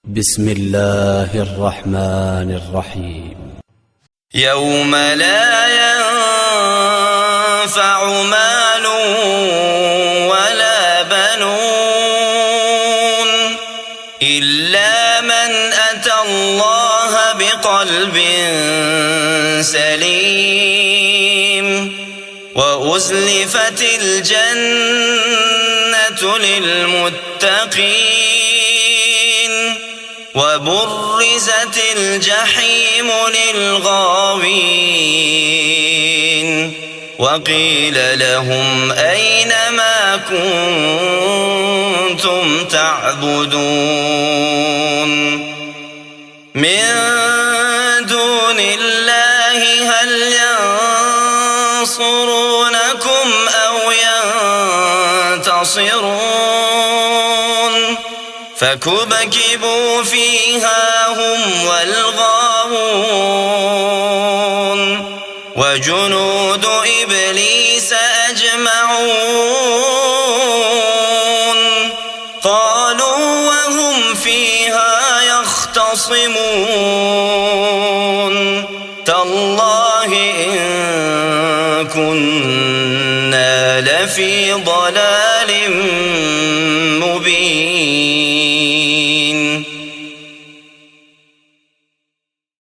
بسم الله الرحمن الرحيم. يوم لا ينفع مال ولا بنون إلا من أتى الله بقلب سليم وأزلفت الجنة للمتقين وبرزت الجحيم للغاوين وقيل لهم أين ما كنتم تعبدون من دون الله هل ينصرونكم أو ينتصرون فكبكبوا فيها هم والغاوون وجنود إبليس أجمعون قالوا وهم فيها يختصمون تالله إن كنا لفي ضلال مبين.